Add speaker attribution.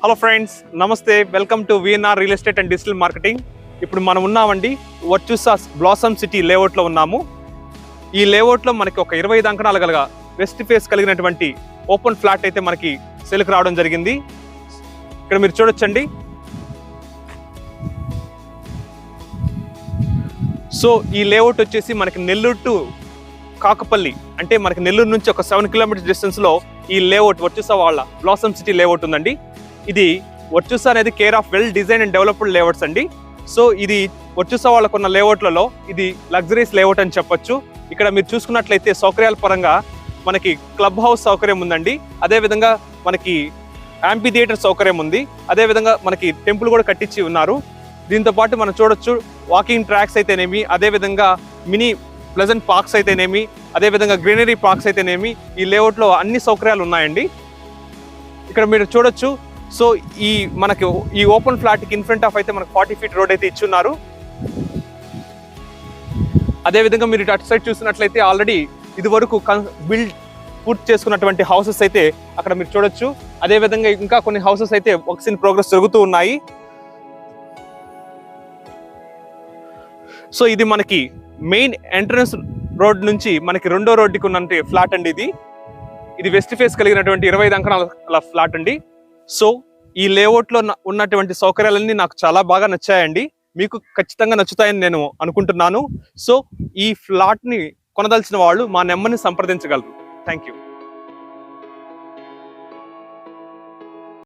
Speaker 1: Hello friends, నమస్తే. Welcome to VNR real estate and digital marketing. ఇప్పుడు మనం ఉన్నామండి వర్చుసా బ్లాసమ్ సిటీ లేఅవుట్లో ఉన్నాము. ఈ లేఅవుట్లో మనకి ఒక 25 అంకణాలు గల వెస్ట్ ఫేస్ కలిగినటువంటి ఓపెన్ ఫ్లాట్ అయితే మనకి సేల్కి రావడం జరిగింది. ఇక్కడ మీరు చూడొచ్చండి. సో ఈ లేఅవుట్ వచ్చేసి మనకి నెల్లూరు టు కాకపల్లి, అంటే మనకి నెల్లూరు నుంచి ఒక 7 కిలోమీటర్స్ డిస్టెన్స్లో ఈ లేఅవుట్ వర్చుసా వాళ్ళ బ్లాసమ్ సిటీ లేఅవుట్ ఉందండి. ఇది వర్చుసా అనేది care of well design and developed layouts అండి. సో ఇది వర్చుసా వాళ్ళకున్న లేఅవుట్లలో ఇది లగ్జరీస్ లేఅవుట్ అని చెప్పొచ్చు. ఇక్కడ మీరు చూసుకున్నట్లయితే సౌకర్యాల పరంగా మనకి క్లబ్ హౌస్ సౌకర్యం ఉందండి. అదేవిధంగా మనకి యాంపీ థియేటర్ సౌకర్యం ఉంది. అదేవిధంగా మనకి టెంపుల్ కూడా కట్టించి ఉన్నారు. దీంతో పాటు మనం చూడొచ్చు వాకింగ్ ట్రాక్స్ అయితేనేమి, అదేవిధంగా మినీ ప్లెజెంట్ పార్క్స్ అయితేనేమి, అదేవిధంగా గ్రీనరీ పార్క్స్ అయితేనేమి, ఈ లేఅవుట్లో అన్ని సౌకర్యాలు ఉన్నాయండి. ఇక్కడ మీరు చూడొచ్చు. సో మనకి ఈ ఓపెన్ ఫ్లాట్కి ఇన్ ఫ్రంట్ ఆఫ్ అయితే మనకు 40 ఫీట్ రోడ్ అయితే ఇచ్చున్నారు. అదేవిధంగా మీరు అటు సైడ్ చూసినట్లయితే ఆల్రెడీ ఇది వరకు పూర్తి చేసుకున్నటువంటి హౌసెస్ అయితే అక్కడ మీరు చూడొచ్చు. అదేవిధంగా ఇంకా కొన్ని హౌసెస్ అయితే వర్క్స్ ఇన్ ప్రోగ్రెస్ జరుగుతూ ఉన్నాయి. సో ఇది మనకి మెయిన్ ఎంట్రన్స్ రోడ్ నుంచి మనకి రెండో రోడ్డుకి ఉన్నటువంటి ఫ్లాట్ అండి. ఇది వెస్ట్ ఫేస్ కలిగినటువంటి 25 అంకణాల ఫ్లాట్ అండి. సో ఈ లేఅవుట్లో ఉన్నటువంటి సౌకర్యాలన్నీ నాకు చాలా బాగా నచ్చాయండి. మీకు ఖచ్చితంగా నచ్చుతాయని నేను అనుకుంటున్నాను. సో ఈ ఫ్లాట్ని కొనదలిచిన వాళ్ళు మా నెంబర్ని సంప్రదించగలరు. Thank you.